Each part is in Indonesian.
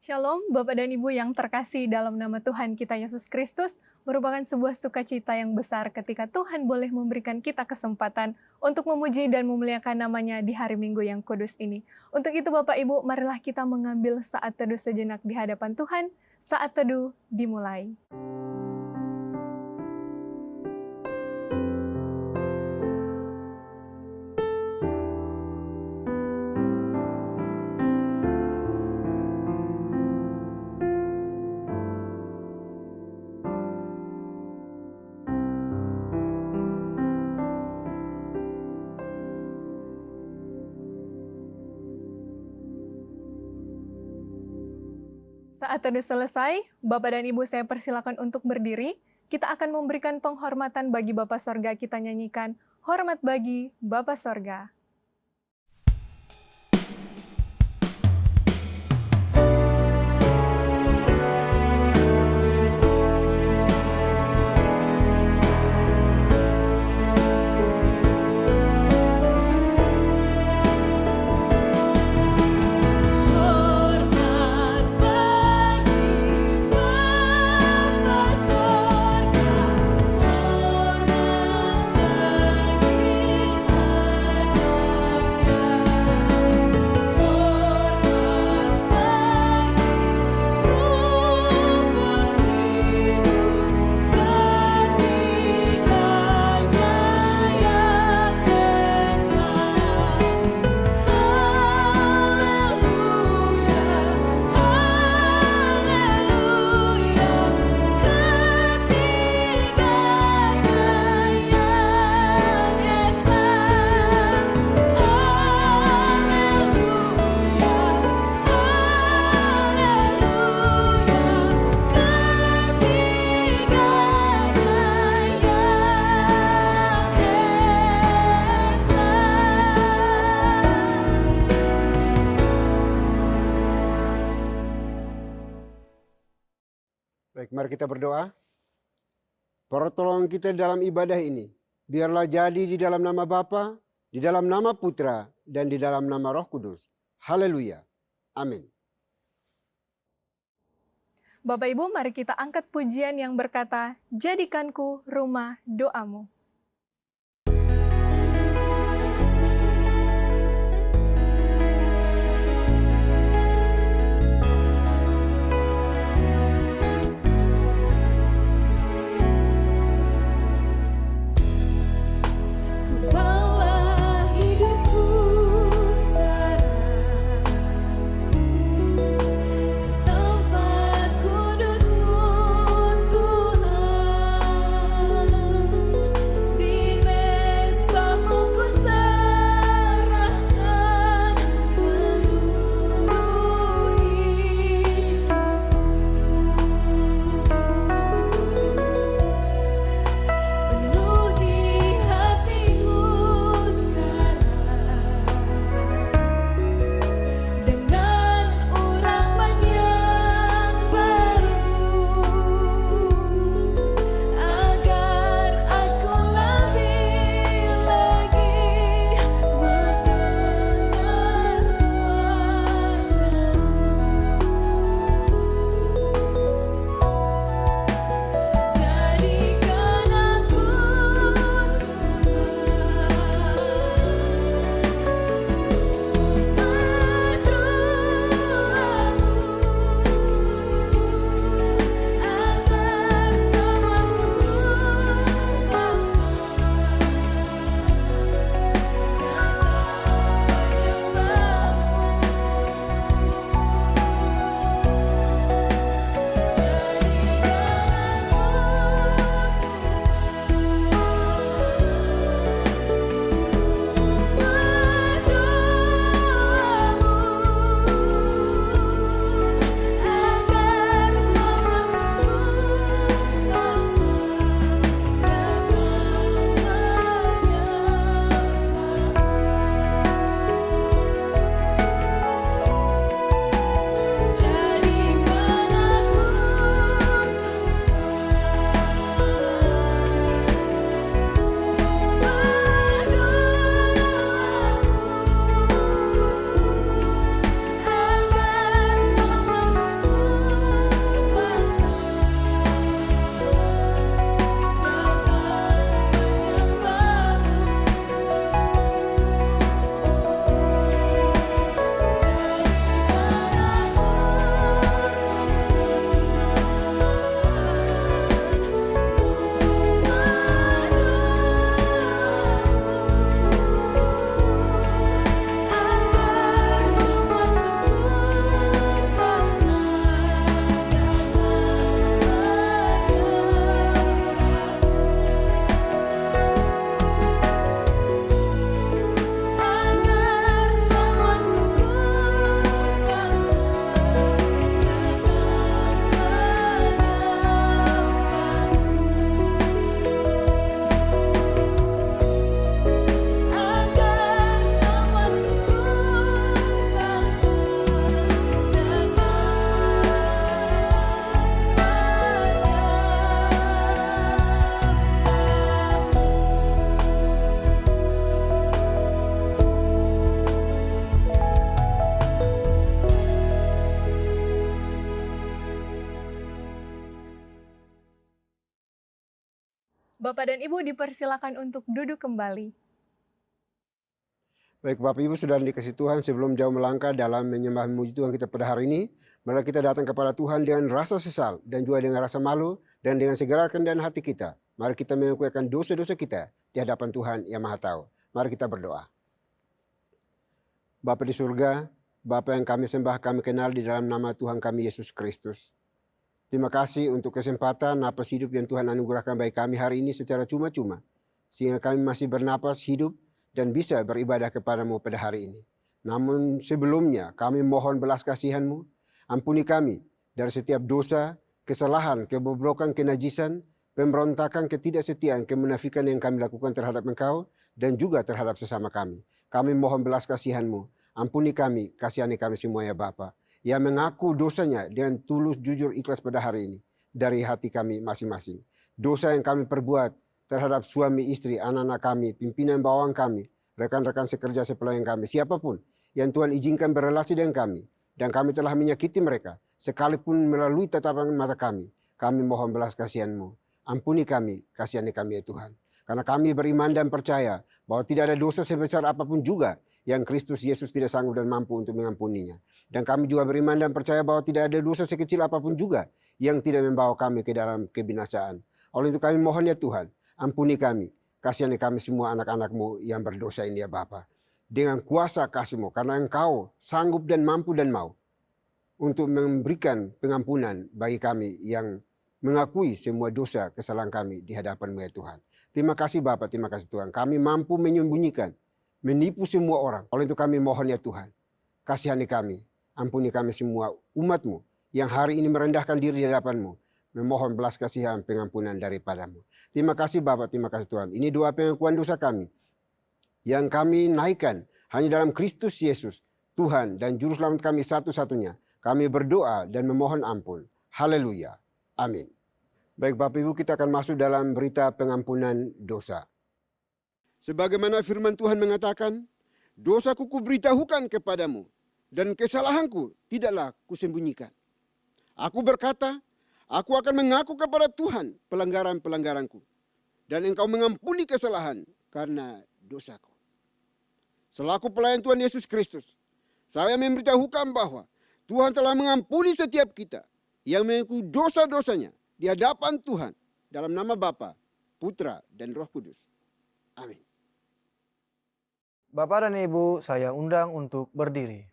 Shalom, Bapak dan Ibu yang terkasih dalam nama Tuhan kita Yesus Kristus, merupakan sebuah sukacita yang besar ketika Tuhan boleh memberikan kita kesempatan untuk memuji dan memuliakan namanya di hari Minggu yang kudus ini. Untuk itu Bapak Ibu, marilah kita mengambil saat teduh sejenak di hadapan Tuhan. Saat teduh dimulai. Saat teduh selesai, Bapak dan Ibu saya persilakan untuk berdiri. Kita akan memberikan penghormatan bagi Bapa Sorga. Kita nyanyikan, hormat bagi Bapa Sorga. Baik, mari kita berdoa. Pertolongan kita dalam ibadah ini, biarlah jadi di dalam nama Bapa, di dalam nama Putra, dan di dalam nama Roh Kudus. Haleluya. Amin. Bapak Ibu, mari kita angkat pujian yang berkata, jadikanku rumah doamu. Tempat kudus-Mu Tuhan. Bapak dan Ibu dipersilakan untuk duduk kembali. Baik Bapak Ibu saudara dikasih Tuhan, sebelum jauh melangkah dalam menyembah memuji Tuhan kita pada hari ini, mari kita datang kepada Tuhan dengan rasa sesal dan juga dengan rasa malu dan dengan segala kerendahan hati kita. Mari kita mengakuikan dosa-dosa kita di hadapan Tuhan yang Maha Tahu. Mari kita berdoa. Bapa di surga, Bapa yang kami sembah, kami kenal di dalam nama Tuhan kami Yesus Kristus. Terima kasih untuk kesempatan napas hidup yang Tuhan anugerahkan bagi kami hari ini secara cuma-cuma, sehingga kami masih bernapas hidup dan bisa beribadah kepadamu pada hari ini. Namun sebelumnya kami mohon belas kasihan-Mu, ampuni kami dari setiap dosa, kesalahan, kebobrokan, kenajisan, pemberontakan, ketidaksetiaan, kemunafikan yang kami lakukan terhadap Engkau dan juga terhadap sesama kami. Kami mohon belas kasihan-Mu, ampuni kami, kasihani kami semua ya Bapa, yang mengaku dosanya dengan tulus, jujur, ikhlas pada hari ini dari hati kami masing-masing. Dosa yang kami perbuat terhadap suami, istri, anak-anak kami, pimpinan bawang kami, rekan-rekan sekerja sepelayan kami, siapapun yang Tuhan izinkan berrelasi dengan kami, dan kami telah menyakiti mereka, sekalipun melalui tatapan mata kami mohon belas kasihan-Mu. Ampuni kami, kasihani kami ya Tuhan. Karena kami beriman dan percaya bahwa tidak ada dosa sebesar apapun juga yang Kristus Yesus tidak sanggup dan mampu untuk mengampuninya. Dan kami juga beriman dan percaya bahwa tidak ada dosa sekecil apapun juga yang tidak membawa kami ke dalam kebinasaan. Oleh itu kami mohon ya Tuhan, ampuni kami, kasihani kami semua anak-anak-Mu yang berdosa ini ya Bapa. Dengan kuasa kasih-Mu, karena Engkau sanggup dan mampu dan mau untuk memberikan pengampunan bagi kami yang mengakui semua dosa kesalahan kami di hadapan-Mu ya Tuhan. Terima kasih Bapa, terima kasih Tuhan. Kami mampu menyembunyikan, menipu semua orang. Oleh itu kami mohon ya Tuhan, kasihani kami, ampuni kami semua umat-Mu yang hari ini merendahkan diri di hadapan-Mu, memohon belas kasihan pengampunan daripada-Mu. Terima kasih Bapa, terima kasih Tuhan. Ini doa pengakuan dosa kami yang kami naikkan hanya dalam Kristus Yesus, Tuhan dan Juru Selamat kami satu-satunya. Kami berdoa dan memohon ampun. Haleluya. Amin. Baik Bapak Ibu, kita akan masuk dalam berita pengampunan dosa. Sebagaimana firman Tuhan mengatakan, dosaku kuberitahukan kepadamu dan kesalahanku tidaklah kusembunyikan. Aku berkata, aku akan mengaku kepada Tuhan pelanggaran-pelanggaranku, dan Engkau mengampuni kesalahan karena dosaku. Selaku pelayan Tuhan Yesus Kristus, saya memberitahukan bahwa Tuhan telah mengampuni setiap kita yang mengakui dosa-dosanya di hadapan Tuhan dalam nama Bapa, Putra, dan Roh Kudus. Amin. Bapak dan Ibu, saya undang untuk berdiri.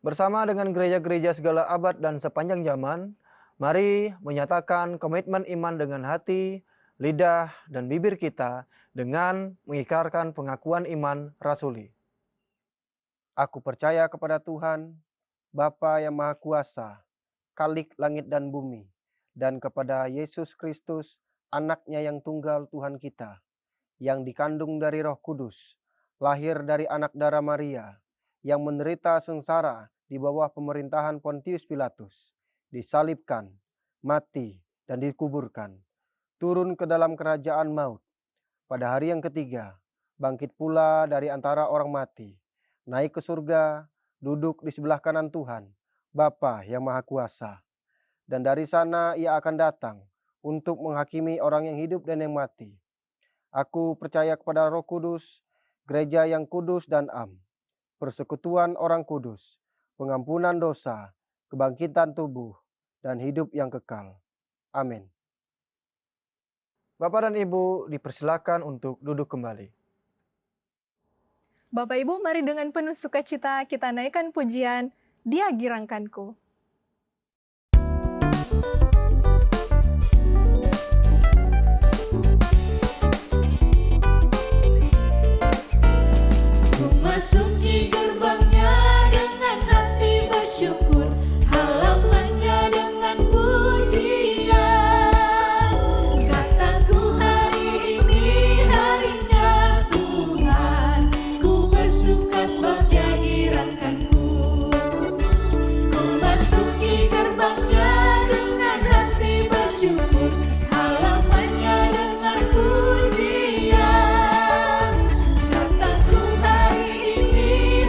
Bersama dengan gereja-gereja segala abad dan sepanjang zaman, mari menyatakan komitmen iman dengan hati, lidah, dan bibir kita dengan mengikrarkan pengakuan iman rasuli. Aku percaya kepada Tuhan, Bapa yang Maha Kuasa, Khalik langit dan bumi, dan kepada Yesus Kristus, Anak-Nya yang tunggal Tuhan kita, yang dikandung dari Roh Kudus, lahir dari anak darah Maria, yang menderita sengsara di bawah pemerintahan Pontius Pilatus, disalibkan, mati, dan dikuburkan, turun ke dalam kerajaan maut. Pada hari yang ketiga, bangkit pula dari antara orang mati, naik ke surga, duduk di sebelah kanan Tuhan, Bapa yang Maha Kuasa. Dan dari sana ia akan datang untuk menghakimi orang yang hidup dan yang mati. Aku percaya kepada Roh Kudus, gereja yang kudus dan am, persekutuan orang kudus, pengampunan dosa, kebangkitan tubuh, dan hidup yang kekal. Amin. Bapak dan Ibu dipersilakan untuk duduk kembali. Bapak Ibu, mari dengan penuh sukacita kita naikkan pujian Dia Girangkanku. Masuki gerbangnya dengan hati bersyukur, halamannya dengan pujian. Kataku hari ini harinya Tuhan, ku bersuka sebab Dia girangkanku. Ku masuki gerbangnya dengan hati bersyukur, halamannya dengan pujian. Kataku hari ini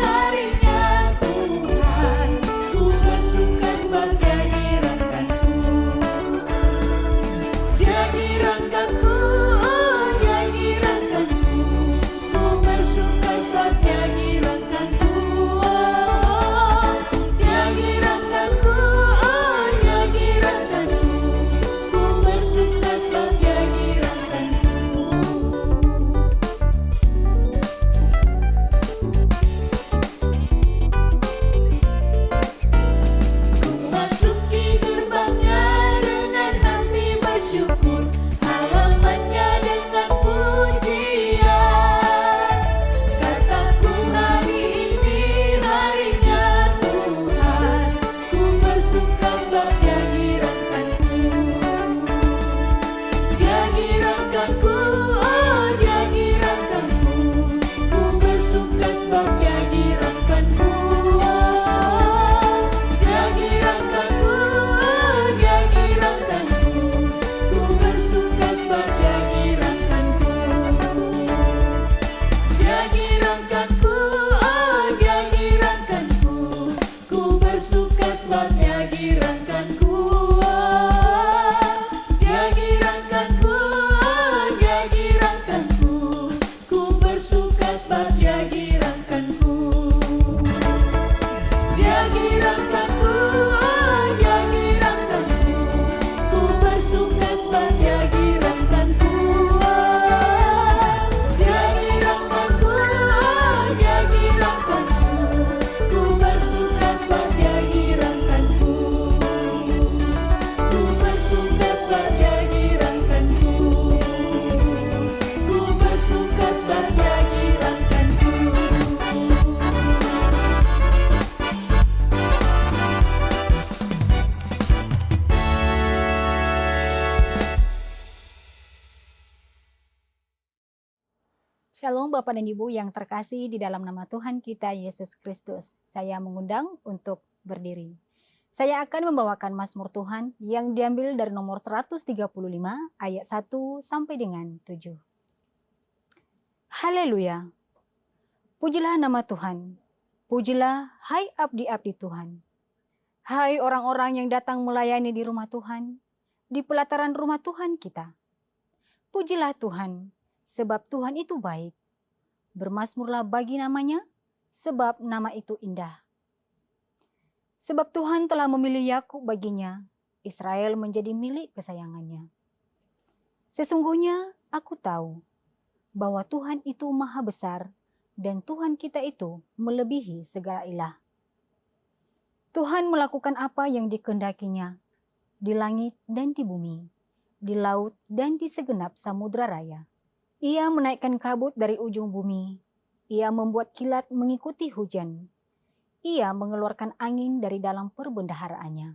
sebabnya girangkanku, dia girangkanku, dia girangkanku. Ku bersuka sebab dia girangkanku. Dia girangkanku, dia girangkanku. Ku bersuka sebab dia girangkanku. Dia girangkanku, dia girangkanku. Ku bersuka sebab dia girangkanku. Ku bersuka sebab dia girangkanku. Ku bersuka sebab dia girangkanku. Shalom Bapak dan Ibu yang terkasih di dalam nama Tuhan kita Yesus Kristus. Saya mengundang untuk berdiri. Saya akan membawakan Mazmur Tuhan yang diambil dari nomor 135 ayat 1 sampai dengan 7. Haleluya. Pujilah nama Tuhan. Pujilah hai abdi-abdi Tuhan. Hai orang-orang yang datang melayani di rumah Tuhan, di pelataran rumah Tuhan kita. Pujilah Tuhan, sebab Tuhan itu baik. Bermazmurlah bagi namanya, sebab nama itu indah. Sebab Tuhan telah memilih Yakub baginya, Israel menjadi milik kesayangannya. Sesungguhnya aku tahu bahwa Tuhan itu maha besar dan Tuhan kita itu melebihi segala ilah. Tuhan melakukan apa yang dikehendakinya di langit dan di bumi, di laut dan di segenap samudra raya. Ia menaikkan kabut dari ujung bumi. Ia membuat kilat mengikuti hujan. Ia mengeluarkan angin dari dalam perbendaharaannya.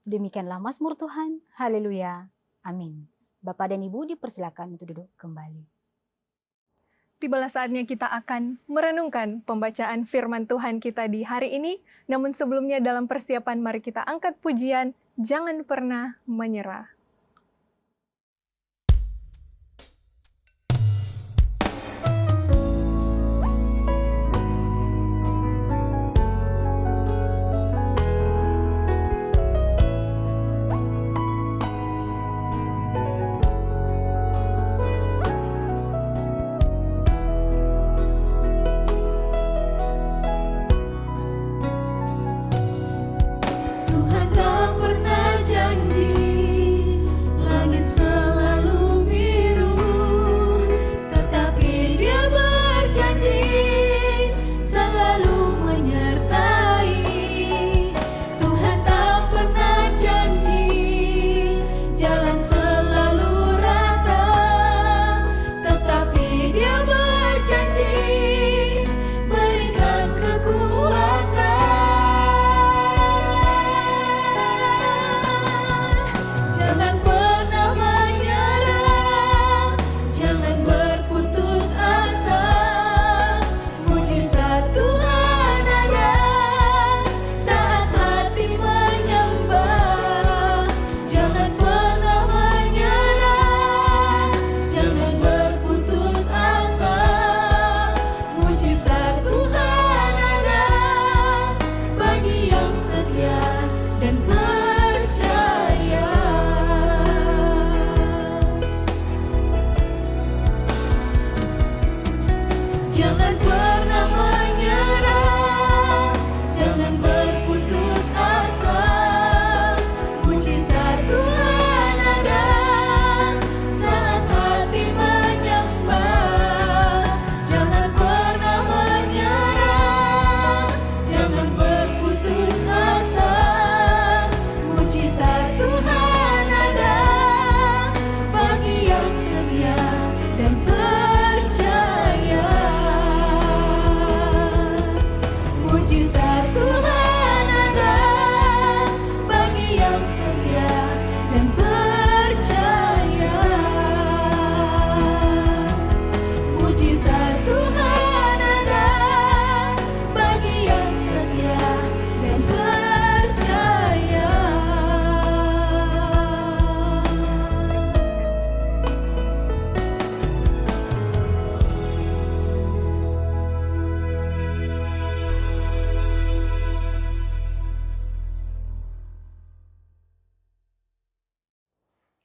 Demikianlah Mazmur Tuhan. Haleluya. Amin. Bapak dan Ibu dipersilakan untuk duduk kembali. Tibalah saatnya kita akan merenungkan pembacaan firman Tuhan kita di hari ini. Namun sebelumnya dalam persiapan mari kita angkat pujian, jangan pernah menyerah. Tuhan tak pernah janji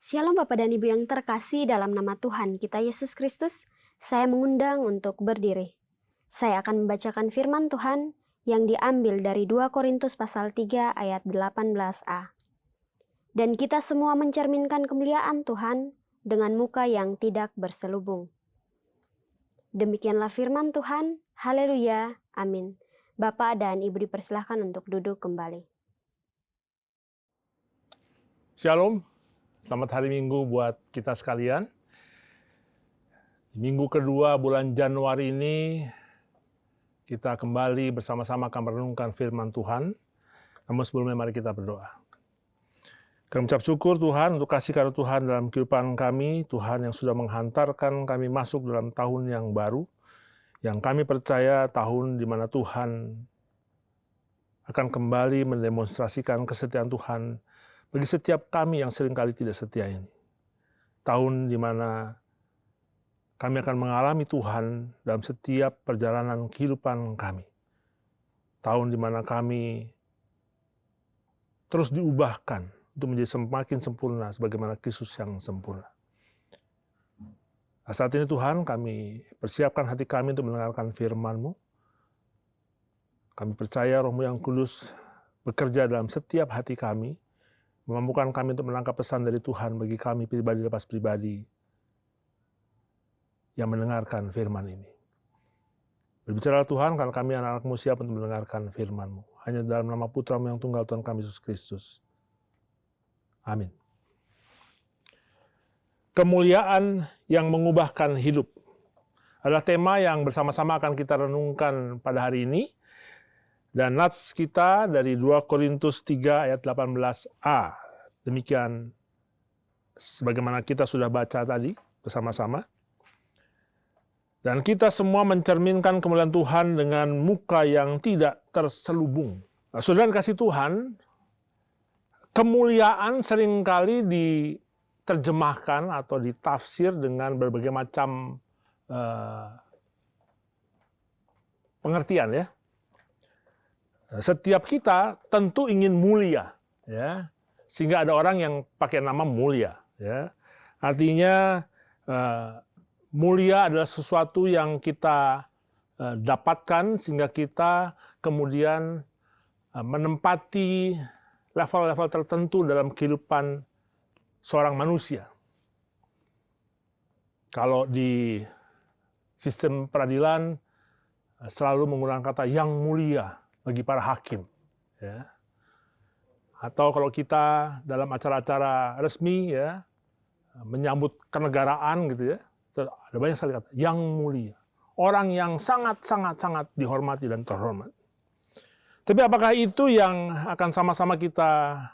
Shalom Bapak dan Ibu yang terkasih dalam nama Tuhan kita Yesus Kristus, saya mengundang untuk berdiri. Saya akan membacakan firman Tuhan yang diambil dari 2 Korintus pasal 3 ayat 18a. Dan kita semua mencerminkan kemuliaan Tuhan dengan muka yang tidak berselubung. Demikianlah firman Tuhan, haleluya, amin. Bapak dan Ibu dipersilahkan untuk duduk kembali. Shalom, selamat hari Minggu buat kita sekalian. Minggu kedua bulan Januari ini, kita kembali bersama-sama akan merenungkan firman Tuhan. Namun sebelumnya mari kita berdoa. Kami mengucap syukur Tuhan untuk kasih karunia Tuhan dalam kehidupan kami, Tuhan yang sudah menghantarkan kami masuk dalam tahun yang baru, yang kami percaya tahun di mana Tuhan akan kembali mendemonstrasikan kesetiaan Tuhan bagi setiap kami yang seringkali tidak setia ini. Tahun di mana kami akan mengalami Tuhan dalam setiap perjalanan kehidupan kami. Tahun di mana kami terus diubahkan untuk menjadi semakin sempurna sebagaimana Kristus yang sempurna. Nah, saat ini Tuhan, kami persiapkan hati kami untuk mendengarkan firman-Mu. Kami percaya Roh-Mu yang kudus bekerja dalam setiap hati kami, memampukan kami untuk menangkap pesan dari Tuhan bagi kami pribadi lepas pribadi yang mendengarkan firman ini. Berbicara Tuhan, karena kami anak-anak-Mu siap untuk mendengarkan firman-Mu. Hanya dalam nama Putra-Mu yang tunggal Tuhan kami Yesus Kristus. Amin. Kemuliaan yang mengubahkan hidup adalah tema yang bersama-sama akan kita renungkan pada hari ini. Dan nats kita dari 2 Korintus 3 ayat 18a. Demikian sebagaimana kita sudah baca tadi bersama-sama. Dan kita semua mencerminkan kemuliaan Tuhan dengan muka yang tidak terselubung. Nah, saudara kasih Tuhan, kemuliaan seringkali diterjemahkan atau ditafsir dengan berbagai macam pengertian ya. Setiap kita tentu ingin mulia, ya, sehingga ada orang yang pakai nama mulia. Ya. Artinya mulia adalah sesuatu yang kita dapatkan sehingga kita kemudian menempati level-level tertentu dalam kehidupan seorang manusia. Kalau di sistem peradilan selalu menggunakan kata yang mulia bagi para hakim. Ya. Atau kalau kita dalam acara-acara resmi ya menyambut kenegaraan gitu ya, ada banyak sekali kata yang mulia. Orang yang sangat dihormati dan terhormat. Tapi apakah itu yang akan sama-sama kita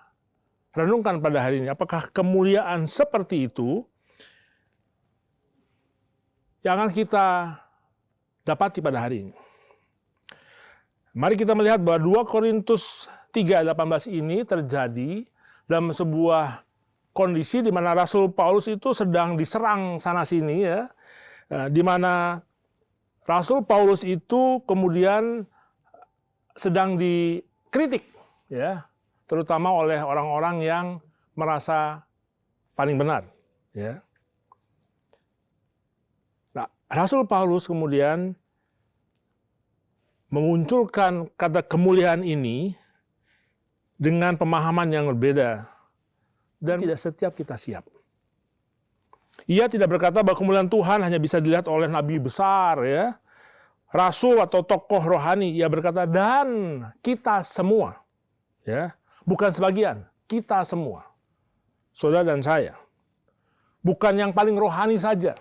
renungkan pada hari ini? Apakah kemuliaan seperti itu yang akan kita dapati pada hari ini? Mari kita melihat bahwa 2 Korintus 3:18 ini terjadi dalam sebuah kondisi di mana Rasul Paulus itu sedang diserang sana-sini ya, di mana Rasul Paulus itu kemudian sedang dikritik ya, terutama oleh orang-orang yang merasa paling benar ya. Nah, Rasul Paulus kemudian memunculkan kata kemuliaan ini dengan pemahaman yang berbeda dan tidak setiap kita siap. Ia tidak berkata bahwa kemuliaan Tuhan hanya bisa dilihat oleh nabi besar ya, rasul atau tokoh rohani. Ia berkata dan kita semua ya, bukan sebagian, kita semua. Saudara dan saya. Bukan yang paling rohani saja.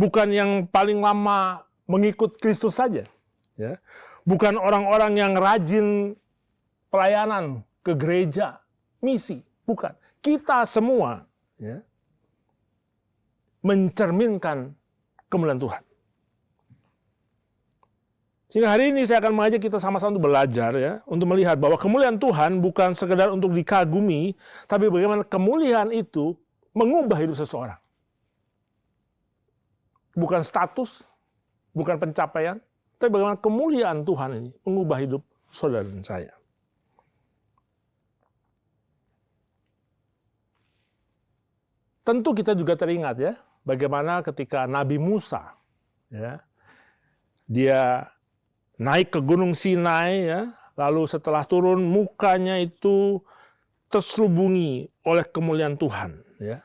Bukan yang paling lama mengikut Kristus saja. Ya. Bukan orang-orang yang rajin pelayanan ke gereja, misi, bukan. Kita semua ya, mencerminkan kemuliaan Tuhan. Sehingga hari ini saya akan mengajak kita sama-sama untuk belajar ya, untuk melihat bahwa kemuliaan Tuhan bukan sekedar untuk dikagumi, tapi bagaimana kemuliaan itu mengubah hidup seseorang. Bukan status, bukan pencapaian, tapi bagaimana kemuliaan Tuhan ini mengubah hidup saudara dan saya. tentu kita juga teringat ya, bagaimana ketika Nabi Musa, ya, dia naik ke Gunung Sinai, ya, lalu setelah turun mukanya itu terselubungi oleh kemuliaan Tuhan, ya,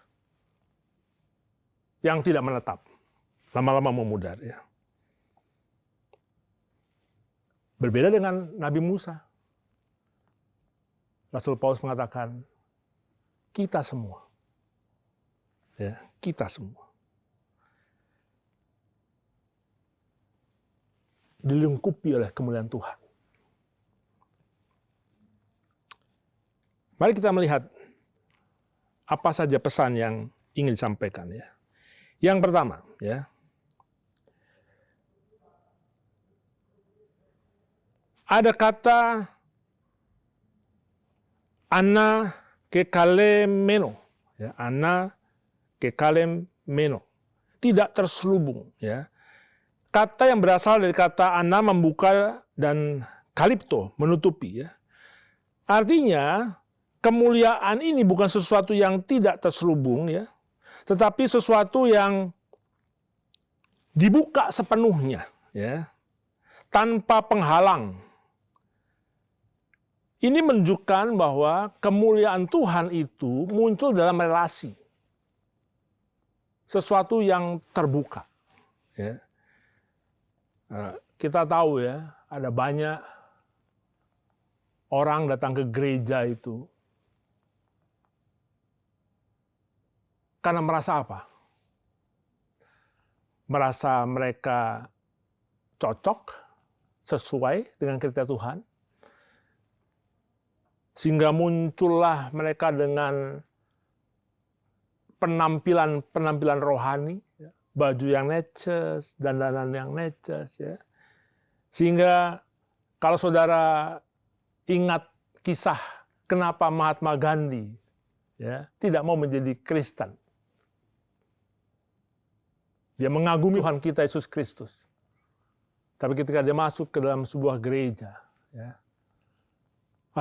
yang tidak menetap, lama-lama memudar. Ya. Berbeda dengan Nabi Musa. Rasul Paulus mengatakan, kita semua, ya, kita semua dilingkupi oleh kemuliaan Tuhan. Mari kita melihat apa saja pesan yang ingin disampaikan, ya. Yang pertama, ya, ada kata ana kekalemeno, ya, ana kekalemeno, tidak terselubung, ya. Kata yang berasal dari kata ana membuka dan kalipto menutupi, ya. Artinya kemuliaan ini bukan sesuatu yang tidak terselubung, ya, tetapi sesuatu yang dibuka sepenuhnya, ya, tanpa penghalang. Ini menunjukkan bahwa kemuliaan Tuhan itu muncul dalam relasi. Sesuatu yang terbuka. Ya. Kita tahu ya, ada banyak orang datang ke gereja itu karena merasa apa? Merasa mereka cocok, sesuai dengan kriteria Tuhan. Sehingga muncullah mereka dengan penampilan rohani, ya, baju yang neces, dandanan yang neces, ya. Sehingga kalau saudara ingat kisah kenapa Mahatma Gandhi, ya, tidak mau menjadi Kristen. Dia mengagumi Tuhan kita Yesus Kristus. Tapi ketika dia masuk ke dalam sebuah gereja, ya,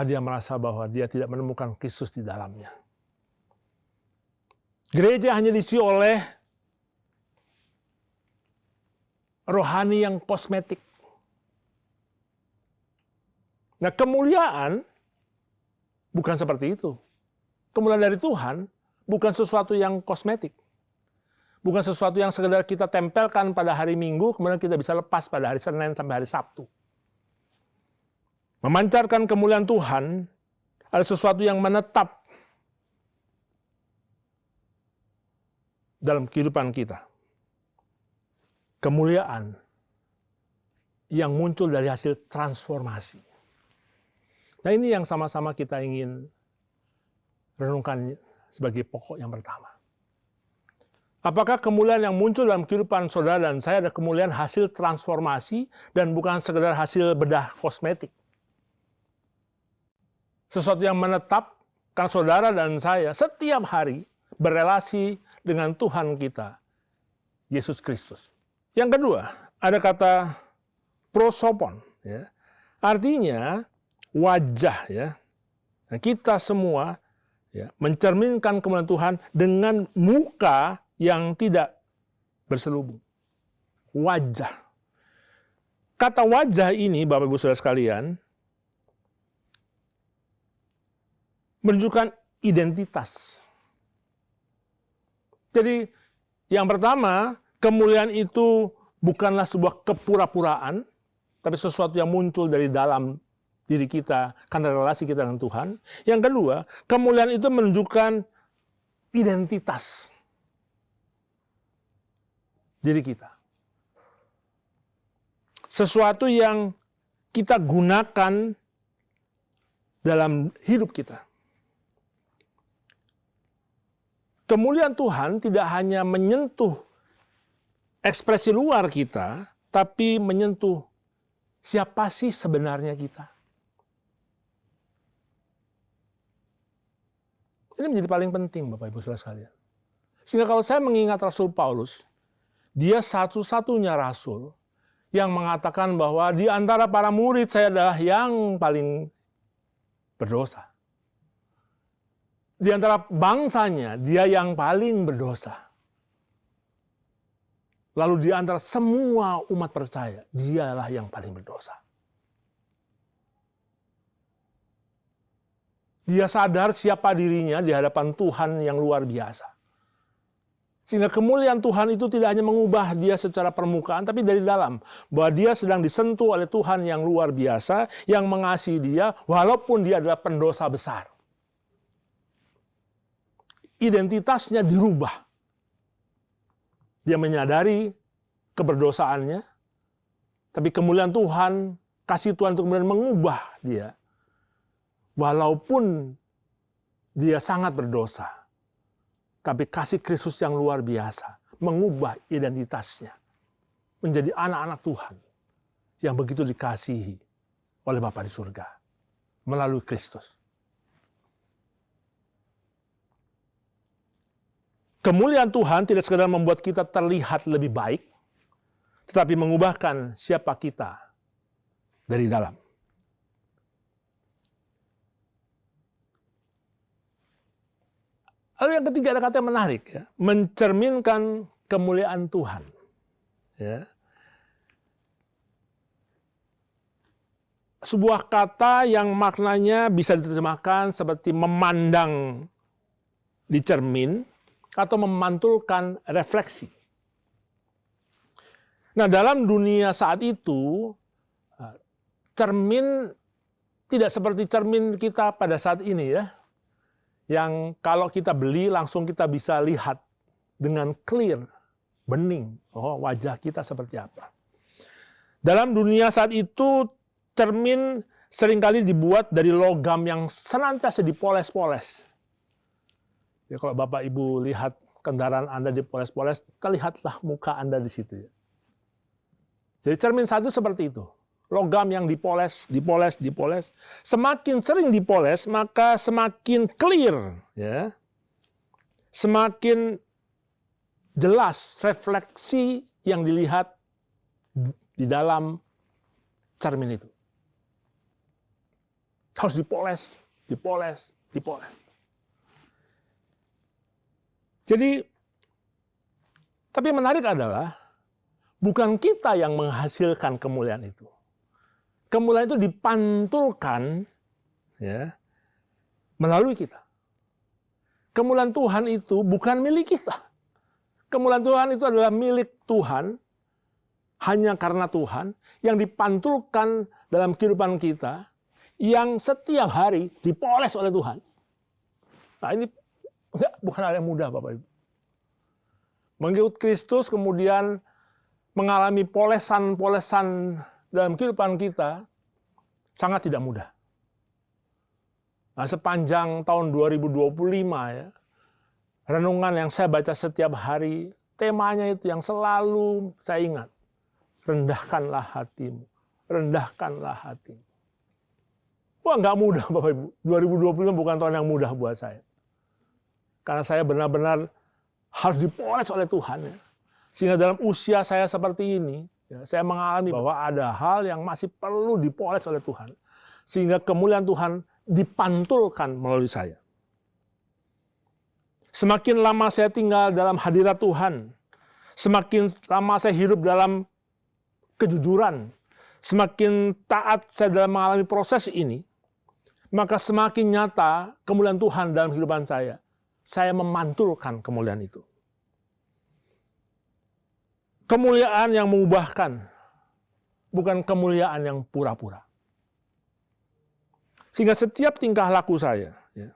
dia merasa bahwa dia tidak menemukan Kristus di dalamnya. Gereja hanya diisi oleh rohani yang kosmetik. Nah, kemuliaan bukan seperti itu. Kemuliaan dari Tuhan bukan sesuatu yang kosmetik. Bukan sesuatu yang sekedar kita tempelkan pada hari Minggu, kemudian kita bisa lepas pada hari Senin sampai hari Sabtu. Memancarkan kemuliaan Tuhan adalah sesuatu yang menetap dalam kehidupan kita. Kemuliaan yang muncul dari hasil transformasi. Nah, ini yang sama-sama kita ingin renungkan sebagai pokok yang pertama. Apakah kemuliaan yang muncul dalam kehidupan saudara dan saya ada kemuliaan hasil transformasi dan bukan sekedar hasil bedah kosmetik? Sesuatu yang menetapkan saudara dan saya setiap hari berelasi dengan Tuhan kita, Yesus Kristus. Yang kedua, ada kata prosopon. Ya. Artinya wajah. Ya. Nah, kita semua ya, mencerminkan kemuliaan Tuhan dengan muka yang tidak berselubung. Wajah. Kata wajah ini, Bapak Ibu Saudara sekalian, menunjukkan identitas. Jadi yang pertama, kemuliaan itu bukanlah sebuah kepura-puraan, tapi sesuatu yang muncul dari dalam diri kita karena relasi kita dengan Tuhan. Yang kedua, kemuliaan itu menunjukkan identitas diri kita. Sesuatu yang kita gunakan dalam hidup kita. Kemuliaan Tuhan tidak hanya menyentuh ekspresi luar kita, tapi menyentuh siapa sih sebenarnya kita. Ini menjadi paling penting, Bapak Ibu Saudara sekalian. Sehingga kalau saya mengingat Rasul Paulus, dia satu-satunya rasul yang mengatakan bahwa di antara para murid saya adalah yang paling berdosa. Di antara bangsanya, dia yang paling berdosa. Lalu di antara semua umat percaya, dialah yang paling berdosa. Dia sadar siapa dirinya di hadapan Tuhan yang luar biasa. Sehingga kemuliaan Tuhan itu tidak hanya mengubah dia secara permukaan, tapi dari dalam. Bahwa dia sedang disentuh oleh Tuhan yang luar biasa, yang mengasihi dia, walaupun dia adalah pendosa besar. Identitasnya dirubah. Dia menyadari keberdosaannya, tapi kemuliaan Tuhan, kasih Tuhan itu kemudian mengubah dia. Walaupun dia sangat berdosa, tapi kasih Kristus yang luar biasa mengubah identitasnya menjadi anak-anak Tuhan yang begitu dikasihi oleh Bapa di surga melalui Kristus. Kemuliaan Tuhan tidak sekadar membuat kita terlihat lebih baik, tetapi mengubahkan siapa kita dari dalam. Lalu yang ketiga ada kata yang menarik, ya, mencerminkan kemuliaan Tuhan. Ya. Sebuah kata yang maknanya bisa diterjemahkan seperti memandang di cermin, atau memantulkan refleksi. Nah, dalam dunia saat itu, cermin tidak seperti cermin kita pada saat ini ya, yang kalau kita beli langsung kita bisa lihat dengan clear, bening, oh wajah kita seperti apa. Dalam dunia saat itu, cermin seringkali dibuat dari logam yang senantiasa dipoles-poles. Ya, kalau Bapak Ibu lihat kendaraan Anda dipoles-poles, terlihatlah muka Anda di situ. Ya. Jadi cermin satu seperti itu. Logam yang dipoles. Semakin sering dipoles, maka semakin clear. Ya. Semakin jelas refleksi yang dilihat di dalam cermin itu. Harus dipoles. Jadi, tapi menarik adalah bukan kita yang menghasilkan kemuliaan itu. Kemuliaan itu dipantulkan ya, melalui kita. Kemuliaan Tuhan itu bukan milik kita. Kemuliaan Tuhan itu adalah milik Tuhan, hanya karena Tuhan, yang dipantulkan dalam kehidupan kita, yang setiap hari dipoles oleh Tuhan. Nah ini bukan hal yang mudah, Bapak Ibu. Mengikut Kristus kemudian mengalami polesan-polesan dalam kehidupan kita sangat tidak mudah. Nah, sepanjang tahun 2025 ya, renungan yang saya baca setiap hari, temanya itu yang selalu saya ingat. Rendahkanlah hatimu, rendahkanlah hatimu. Wah, nggak mudah Bapak Ibu. 2025 bukan tahun yang mudah buat saya. Karena saya benar-benar harus dipoles oleh Tuhan. Ya. Sehingga dalam usia saya seperti ini, ya, saya mengalami bahwa ada hal yang masih perlu dipoles oleh Tuhan. Sehingga kemuliaan Tuhan dipantulkan melalui saya. Semakin lama saya tinggal dalam hadirat Tuhan, semakin lama saya hidup dalam kejujuran, semakin taat saya dalam mengalami proses ini, maka semakin nyata kemuliaan Tuhan dalam kehidupan saya. Saya memantulkan kemuliaan itu. Kemuliaan yang mengubahkan, bukan kemuliaan yang pura-pura. Sehingga setiap tingkah laku saya, ya,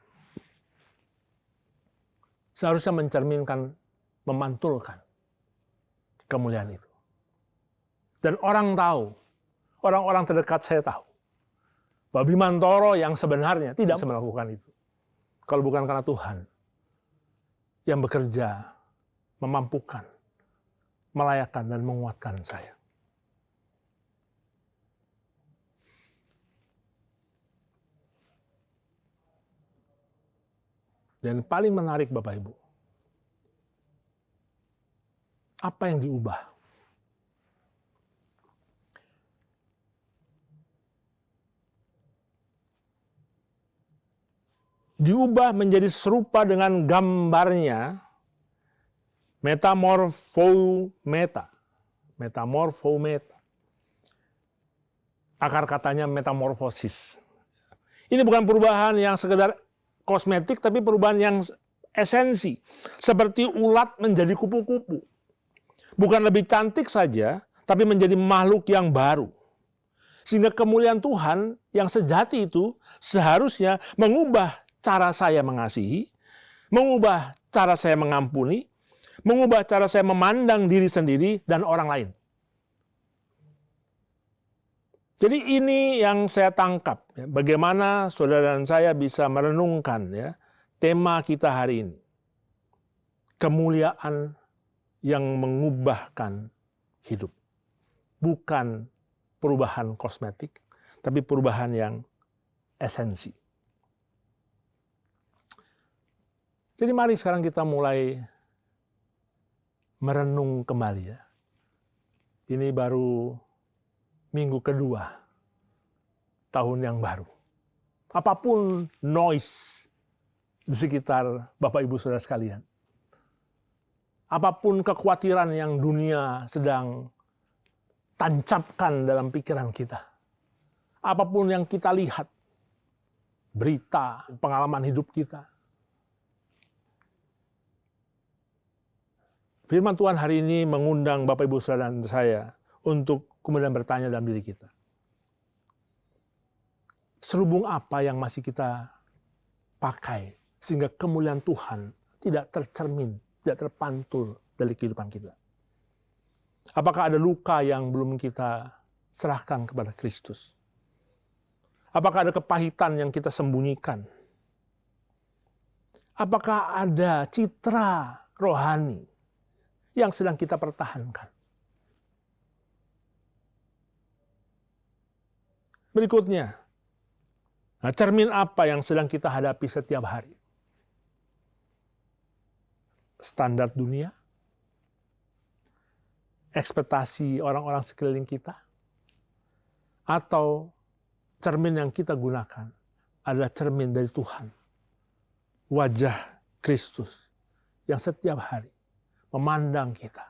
seharusnya mencerminkan, memantulkan kemuliaan itu. Dan orang tahu, orang-orang terdekat saya tahu, bahwa Bimantoro yang sebenarnya tidak bisa melakukan itu. Kalau bukan karena Tuhan yang bekerja, memampukan, melayakkan, dan menguatkan saya. Dan paling menarik Bapak Ibu, apa yang diubah? diubah menjadi serupa dengan gambarnya, metamorphometa. Akar katanya metamorfosis. Ini bukan perubahan yang sekedar kosmetik, tapi perubahan yang esensi. Seperti ulat menjadi kupu-kupu. Bukan lebih cantik saja, tapi menjadi makhluk yang baru. Sehingga kemuliaan Tuhan yang sejati itu seharusnya mengubah cara saya mengasihi, mengubah cara saya mengampuni, mengubah cara saya memandang diri sendiri dan orang lain. Jadi ini yang saya tangkap, ya, bagaimana saudara dan saya bisa merenungkan ya, tema kita hari ini. Kemuliaan yang mengubahkan hidup. Bukan perubahan kosmetik, tapi perubahan yang esensi. Jadi mari sekarang kita mulai merenung kembali ya. Ini baru minggu kedua tahun yang baru. Apapun noise di sekitar Bapak Ibu Saudara sekalian. Apapun kekhawatiran yang dunia sedang tancapkan dalam pikiran kita. Apapun yang kita lihat, berita, pengalaman hidup kita. Firman Tuhan hari ini mengundang Bapak Ibu Saudara dan saya untuk kemudian bertanya dalam diri kita. Selubung apa yang masih kita pakai sehingga kemuliaan Tuhan tidak tercermin, tidak terpantul dari kehidupan kita? Apakah ada luka yang belum kita serahkan kepada Kristus? Apakah ada kepahitan yang kita sembunyikan? Apakah ada citra rohani yang sedang kita pertahankan? Berikutnya, cermin apa yang sedang kita hadapi setiap hari? Standar dunia? Ekspektasi orang-orang sekeliling kita? Atau cermin yang kita gunakan adalah cermin dari Tuhan? Wajah Kristus yang setiap hari memandang kita.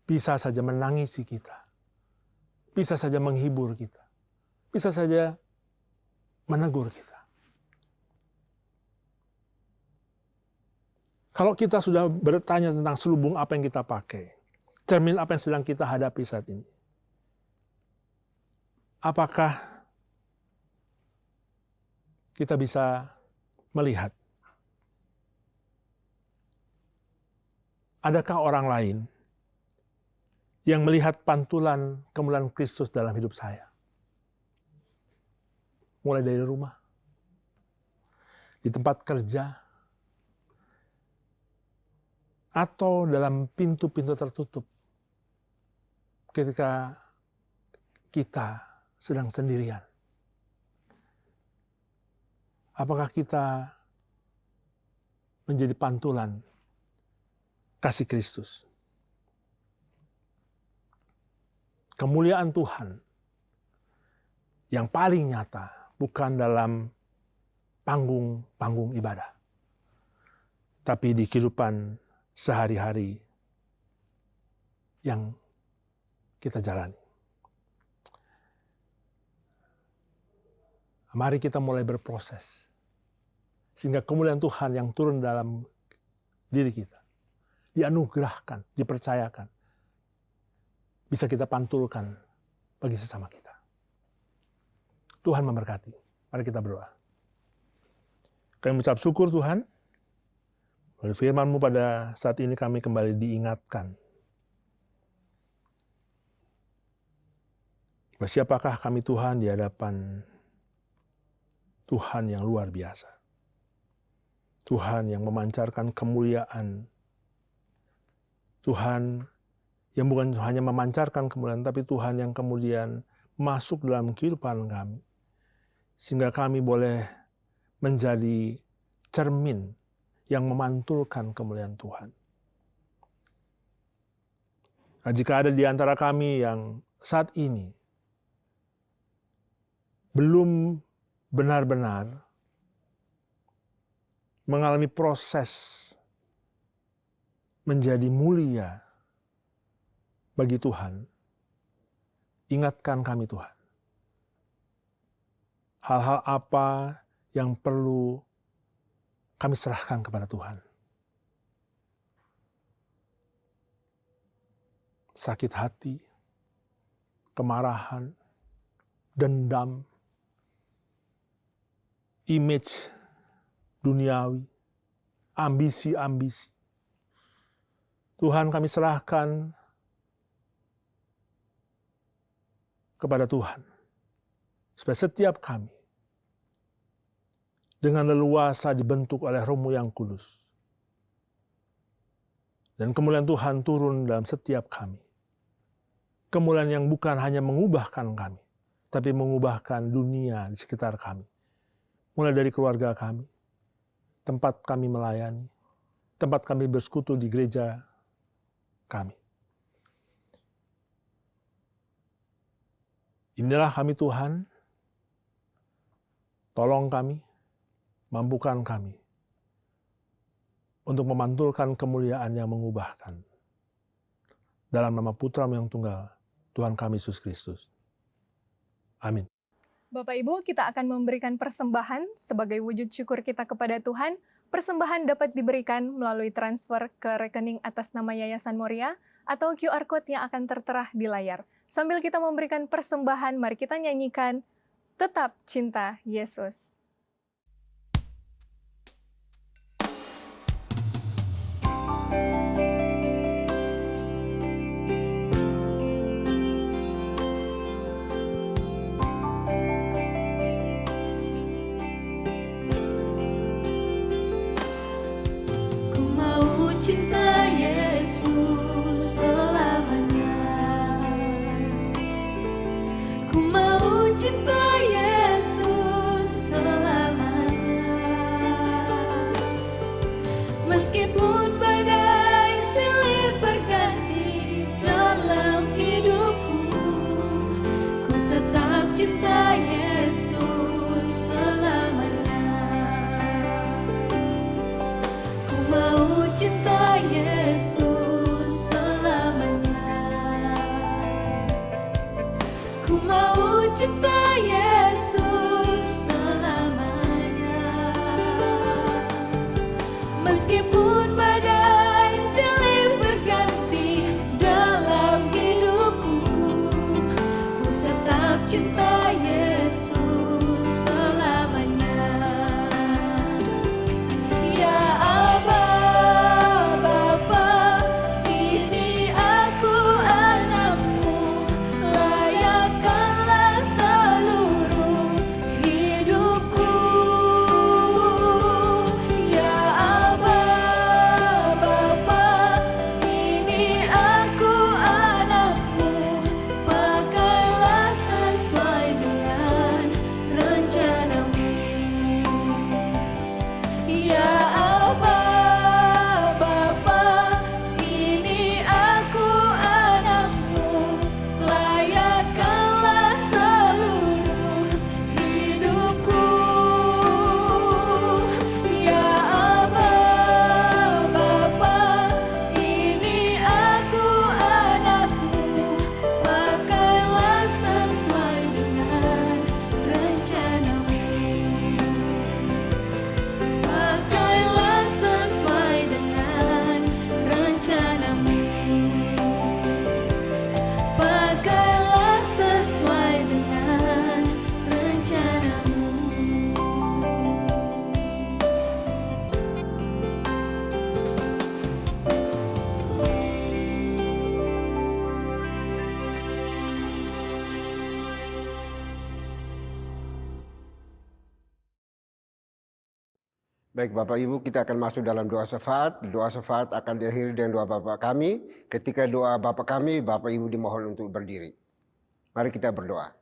Bisa saja menangisi kita. Bisa saja menghibur kita. Bisa saja menegur kita. Kalau kita sudah bertanya tentang selubung apa yang kita pakai, cermin apa yang sedang kita hadapi saat ini, apakah kita bisa melihat? Adakah orang lain yang melihat pantulan kemuliaan Kristus dalam hidup saya? Mulai dari rumah, di tempat kerja, atau dalam pintu-pintu tertutup ketika kita sedang sendirian. Apakah kita menjadi pantulan kasih Kristus? Kemuliaan Tuhan yang paling nyata bukan dalam panggung ibadah, tapi di kehidupan sehari-hari yang kita jalani. Mari kita mulai berproses, sehingga kemuliaan Tuhan yang turun dalam diri kita, dianugerahkan, dipercayakan, bisa kita pantulkan bagi sesama kita. Tuhan memberkati. Mari kita berdoa. Kami mengucap syukur Tuhan, oleh firman-Mu pada saat ini kami kembali diingatkan. Siapakah kami Tuhan di hadapan Tuhan yang luar biasa. Tuhan yang memancarkan kemuliaan. Tuhan yang bukan hanya memancarkan kemuliaan, tapi Tuhan yang kemudian masuk dalam kehidupan kami. Sehingga kami boleh menjadi cermin yang memantulkan kemuliaan Tuhan. Nah, jika ada di antara kami yang saat ini belum benar-benar mengalami proses menjadi mulia bagi Tuhan, ingatkan kami Tuhan. Hal-hal apa yang perlu kami serahkan kepada Tuhan. Sakit hati, kemarahan, dendam, image duniawi, ambisi-ambisi. Tuhan, kami serahkan kepada Tuhan, supaya setiap kami dengan leluasa dibentuk oleh Roh-Mu yang kudus. Dan kemuliaan Tuhan turun dalam setiap kami. Kemuliaan yang bukan hanya mengubahkan kami, tapi mengubahkan dunia di sekitar kami. Mulai dari keluarga kami, tempat kami melayani, tempat kami bersekutu di gereja kami. Inilah kami Tuhan, tolong kami, mampukan kami untuk memantulkan kemuliaan yang mengubahkan. Dalam nama Putra-Mu yang tunggal, Tuhan kami Yesus Kristus. Amin. Bapak Ibu, kita akan memberikan persembahan sebagai wujud syukur kita kepada Tuhan. Persembahan dapat diberikan melalui transfer ke rekening atas nama Yayasan Moria atau QR Code yang akan tertera di layar. Sambil kita memberikan persembahan, mari kita nyanyikan Tetap Cinta Yesus. Ku mau cinta Yesus selamanya. Ku mau cinta Yesus selamanya. Meskipun badai silih berganti dalam hidupku, ku tetap cinta Yesus selamanya. Ku mau cinta Yesus selamanya. Ku mau cinta Yesus selamanya. Meskipun badai silih berganti dalam hidupku, ku tetap cinta Yesus selamanya. Ya Aba, Bapa, ini aku anakmu, layakkanlah seluruh hidupku. Ya Aba, Bapa, ini aku anakmu, pakailah sesuai dengan rencanamu. Ya Aba, Bapa, ini aku anakmu, layakkanlah seluruh hidupku. Ya Aba, Bapa, ini aku anakmu, pakailah sesuai dengan rencanamu. Pakailah sesuai dengan rencanamu. Pakailah sesuai dengan rencanamu. Baik Bapak Ibu, kita akan masuk dalam doa syafaat. Doa syafaat akan diakhiri dengan doa Bapak kami. Ketika doa Bapak kami, Bapak Ibu dimohon untuk berdiri. Mari kita berdoa.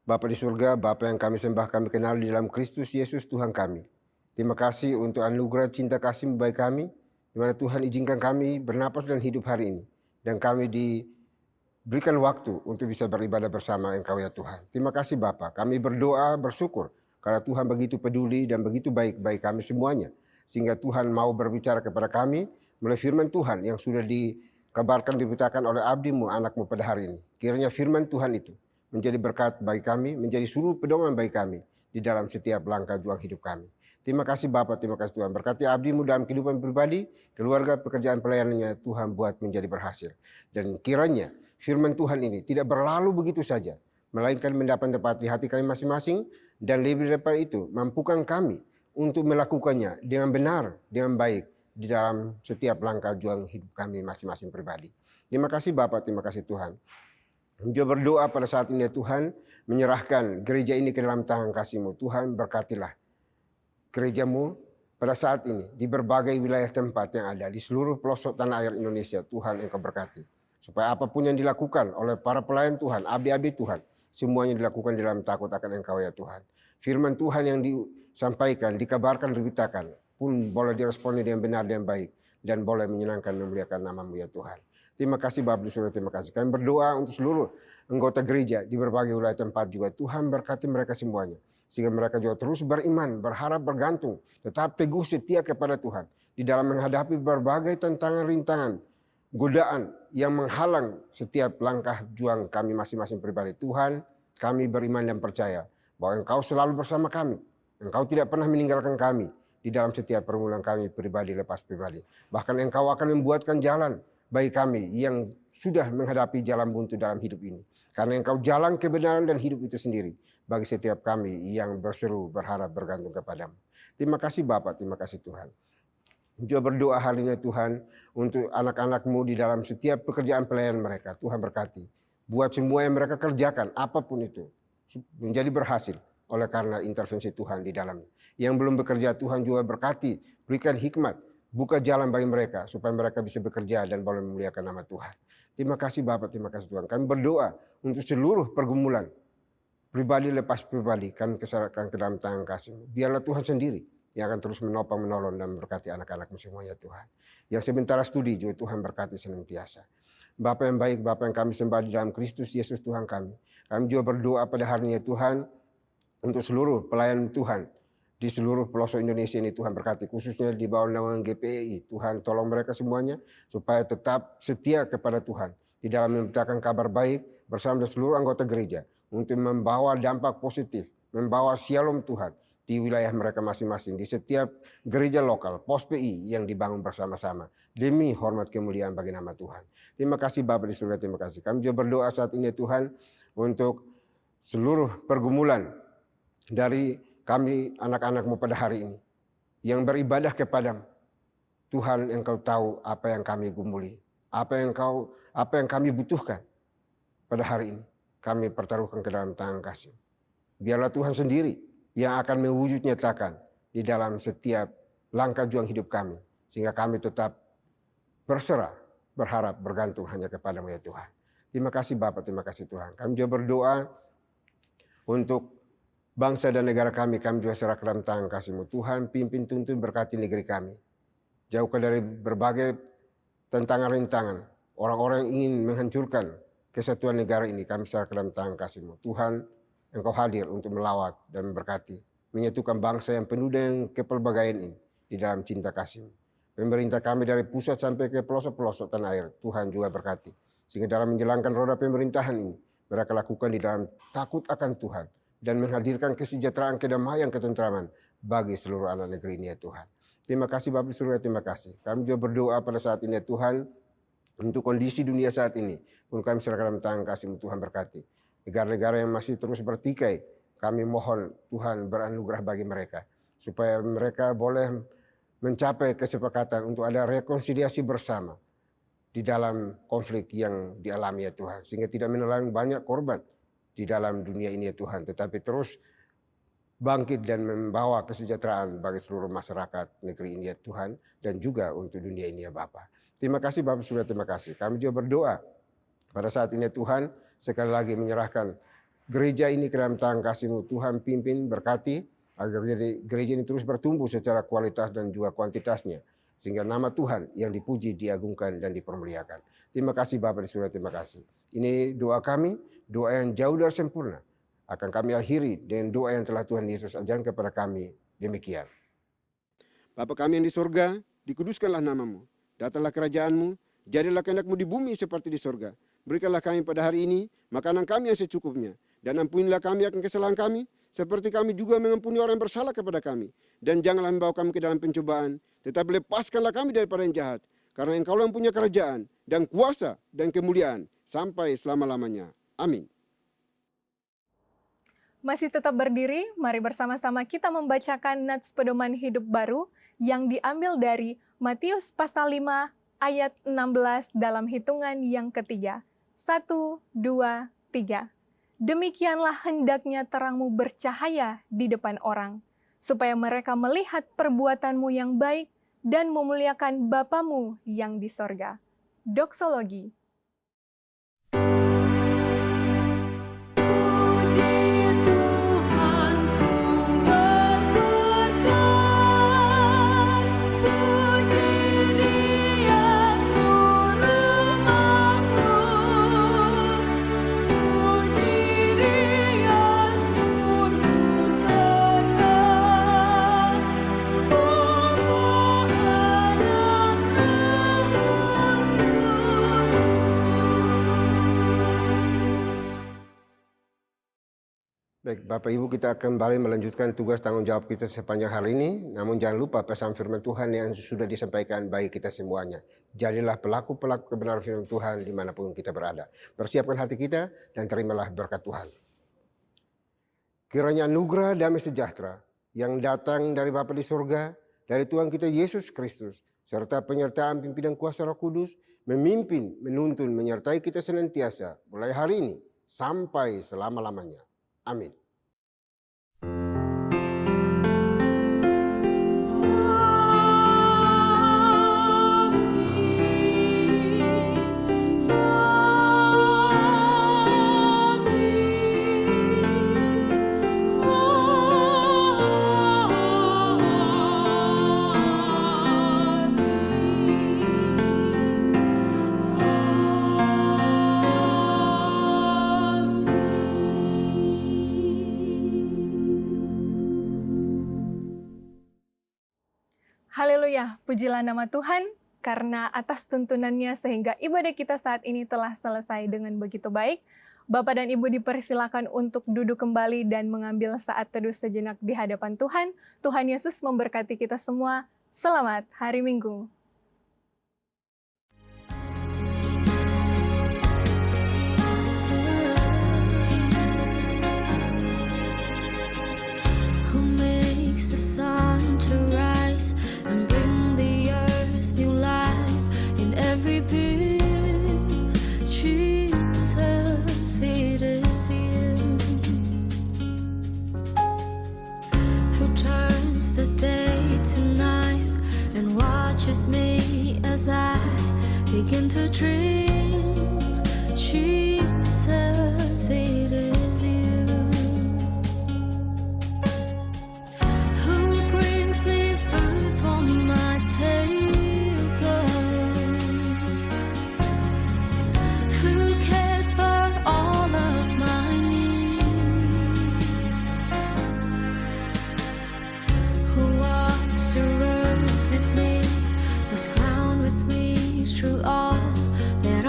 Bapa di surga, Bapa yang kami sembah, kami kenal di dalam Kristus Yesus Tuhan kami. Terima kasih untuk anugerah cinta kasih baik kami, di mana Tuhan izinkan kami bernapas dan hidup hari ini. Dan kami diberikan waktu untuk bisa beribadah bersama Engkau ya Tuhan. Terima kasih Bapa, kami berdoa, bersyukur. karena Tuhan begitu peduli dan begitu baik bagi kami semuanya. Sehingga Tuhan mau berbicara kepada kami melalui firman Tuhan yang sudah dikabarkan, diberitakan oleh abdi-Mu, anak-Mu pada hari ini. Kiranya firman Tuhan itu menjadi berkat bagi kami, menjadi suluh pedoman bagi kami di dalam setiap langkah juang hidup kami. Terima kasih Bapa, terima kasih Tuhan. Berkati abdi-Mu dalam kehidupan pribadi, keluarga, pekerjaan pelayanannya, Tuhan buat menjadi berhasil. Dan kiranya firman Tuhan ini tidak berlalu begitu saja, melainkan mendapat tempat di hati kami masing-masing, dan lebih daripada itu, mampukan kami untuk melakukannya dengan benar, dengan baik, di dalam setiap langkah juang hidup kami masing-masing pribadi. Terima kasih Bapa, terima kasih Tuhan. Juga berdoa pada saat ini ya Tuhan, menyerahkan gereja ini ke dalam tangan kasih-Mu. Tuhan berkatilah gereja-Mu pada saat ini di berbagai wilayah tempat yang ada di seluruh pelosok tanah air Indonesia. Tuhan Engkau berkati. Supaya apapun yang dilakukan oleh para pelayan Tuhan, abdi-abdi Tuhan, semuanya dilakukan dalam takut akan Engkau ya Tuhan. Firman Tuhan yang disampaikan, dikabarkan, diberitakan pun boleh diresponi dengan benar dan baik, dan boleh menyenangkan dan memuliakan nama-Mu ya Tuhan. Terima kasih Bapa di surga, terima kasih. Kami berdoa untuk seluruh anggota gereja di berbagai wilayah tempat juga. Tuhan berkati mereka semuanya, sehingga mereka juga terus beriman, berharap, bergantung, tetap teguh setia kepada Tuhan di dalam menghadapi berbagai tantangan, rintangan, godaan yang menghalang setiap langkah juang kami masing-masing pribadi. Tuhan, kami beriman dan percaya bahwa Engkau selalu bersama kami. Engkau tidak pernah meninggalkan kami di dalam setiap permulaan kami pribadi lepas pribadi. Bahkan Engkau akan membuatkan jalan bagi kami yang sudah menghadapi jalan buntu dalam hidup ini. Karena Engkau jalan kebenaran dan hidup itu sendiri bagi setiap kami yang berseru, berharap, bergantung kepadamu. Terima kasih Bapa, terima kasih Tuhan. Juga berdoa hari ini Tuhan untuk anak-anak-Mu di dalam setiap pekerjaan pelayanan mereka. Tuhan berkati. Buat semua yang mereka kerjakan, apapun itu, menjadi berhasil oleh karena intervensi Tuhan di dalamnya. Yang belum bekerja Tuhan juga berkati, berikan hikmat, buka jalan bagi mereka supaya mereka bisa bekerja dan boleh memuliakan nama Tuhan. Terima kasih Bapak, terima kasih Tuhan. Kami berdoa untuk seluruh pergumulan pribadi lepas pribadi, kami keserahkan ke dalam tangan kasih-Mu. Biarlah Tuhan sendiri yang akan terus menopang, menolong, dan memberkati anak-anak-Mu semuanya Tuhan. Yang sementara studi juga Tuhan berkati senantiasa. Bapa yang baik, Bapa yang kami sembah di dalam Kristus Yesus Tuhan kami. Kami juga berdoa pada hari ini Tuhan untuk seluruh pelayan Tuhan di seluruh pelosok Indonesia ini. Tuhan berkati, khususnya di bawah naungan GPI. Tuhan tolong mereka semuanya supaya tetap setia kepada Tuhan di dalam memberitakan kabar baik bersama dengan seluruh anggota gereja untuk membawa dampak positif, membawa shalom Tuhan di wilayah mereka masing-masing, di setiap gereja lokal, pos PI yang dibangun bersama-sama demi hormat kemuliaan bagi nama Tuhan. Terima kasih Bapa di surga, terima kasih. Kami juga berdoa saat ini Tuhan untuk seluruh pergumulan dari kami anak-anak-Mu pada hari ini yang beribadah kepadamu. Tuhan, Engkau tahu apa yang kami gumuli, apa yang kami butuhkan pada hari ini. Kami pertaruhkan ke dalam tangan kasih. Biarlah Tuhan sendiri yang akan mewujud nyatakan di dalam setiap langkah juang hidup kami. Sehingga kami tetap berserah, berharap, bergantung hanya kepada-Mu ya Tuhan. Terima kasih Bapak, terima kasih Tuhan. Kami juga berdoa untuk bangsa dan negara kami juga serah ke dalam tangan kasih-Mu. Tuhan pimpin, tuntun, berkati negeri kami. Jauhkan dari berbagai tantangan rintangan, orang-orang yang ingin menghancurkan kesatuan negara ini, kami serah ke dalam tangan kasih-Mu. Tuhan, Engkau hadir untuk melawat dan memberkati, menyatukan bangsa yang penuh dengan kepelbagaian ini di dalam cinta kasih-Mu. Pemerintah kami dari pusat sampai ke pelosok-pelosok tanah air, Tuhan juga berkati. Sehingga dalam menjalankan roda pemerintahan ini, mereka lakukan di dalam takut akan Tuhan dan menghadirkan kesejahteraan, kedamaian, ketentraman bagi seluruh anak negeri ini ya Tuhan. Terima kasih Bapak di surga, terima kasih. Kami juga berdoa pada saat ini ya Tuhan, untuk kondisi dunia saat ini pun kami serahkan dalam tangan kasih-Mu. Tuhan berkati. Negara-negara yang masih terus bertikai, kami mohon Tuhan beranugerah bagi mereka, supaya mereka boleh mencapai kesepakatan untuk ada rekonsiliasi bersama di dalam konflik yang dialami ya Tuhan. Sehingga tidak menelan banyak korban di dalam dunia ini ya Tuhan, tetapi terus bangkit dan membawa kesejahteraan bagi seluruh masyarakat negeri ini ya Tuhan, dan juga untuk dunia ini ya Bapa. Terima kasih Bapak Surga, terima kasih. Kami juga berdoa pada saat ini ya Tuhan, sekali lagi menyerahkan gereja ini ke dalam tangan kasih-Mu. Tuhan pimpin, berkati, agar gereja ini terus bertumbuh secara kualitas dan juga kuantitasnya. Sehingga nama Tuhan yang dipuji, diagungkan, dan dipermuliakan. Terima kasih Bapak di surga, terima kasih. Ini doa kami, doa yang jauh dari sempurna. Akan kami akhiri dengan doa yang telah Tuhan Yesus ajarkan kepada kami. Demikian. Bapa kami yang di surga, dikuduskanlah namamu. Datanglah kerajaanmu, jadilah kehendak-mu di bumi seperti di surga. Berikanlah kami pada hari ini makanan kami yang secukupnya. Dan ampunilah kami akan kesalahan kami, seperti kami juga mengampuni orang yang bersalah kepada kami. Dan janganlah membawa kami ke dalam pencobaan, tetapi lepaskanlah kami daripada yang jahat. Karena Engkau yang punya kerajaan, dan kuasa, dan kemuliaan, sampai selama-lamanya. Amin. Masih tetap berdiri, mari bersama-sama kita membacakan nats pedoman hidup baru yang diambil dari Matius pasal 5 ayat 16 dalam hitungan yang ketiga. 1, 2, 3. Demikianlah hendaknya terangmu bercahaya di depan orang, supaya mereka melihat perbuatanmu yang baik dan memuliakan Bapamu yang di sorga. Doksologi. Baik, Bapak Ibu, kita kembali melanjutkan tugas tanggung jawab kita sepanjang hari ini. Namun jangan lupa pesan firman Tuhan yang sudah disampaikan bagi kita semuanya. Jadilah pelaku-pelaku kebenaran firman Tuhan dimanapun kita berada. Persiapkan hati kita dan terimalah berkat Tuhan. Kiranya anugerah damai sejahtera yang datang dari Bapa di surga, dari Tuhan kita Yesus Kristus, serta penyertaan pimpinan kuasa Roh Kudus, memimpin, menuntun, menyertai kita senantiasa, mulai hari ini sampai selama-lamanya. Amin. Haleluya, pujilah nama Tuhan, karena atas tuntunannya sehingga ibadah kita saat ini telah selesai dengan begitu baik. Bapak dan Ibu dipersilakan untuk duduk kembali dan mengambil saat teduh sejenak di hadapan Tuhan. Tuhan Yesus memberkati kita semua. Selamat hari Minggu. Who makes the sun to rise and bring the earth new life in every being? Jesus, it is you who turns the day to night and watches me as I begin to dream. Jesus, it is you. Through all that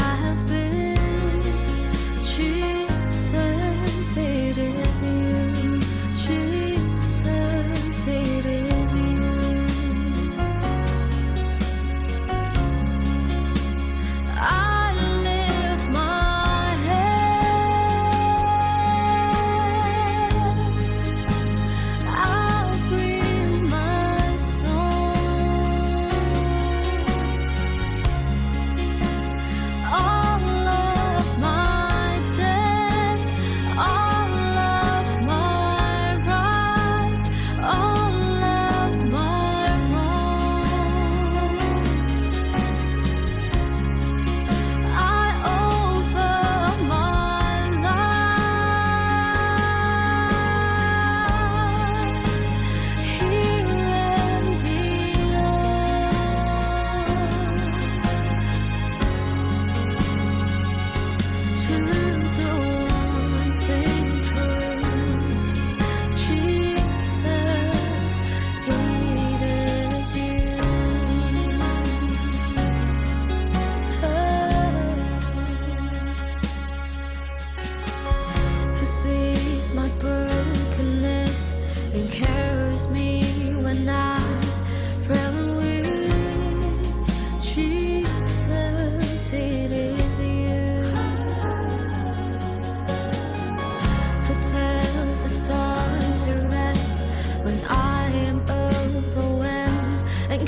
comforts me when I'm frail and weak. Jesus, it is you who tells the storm to rest when I am overwhelmed and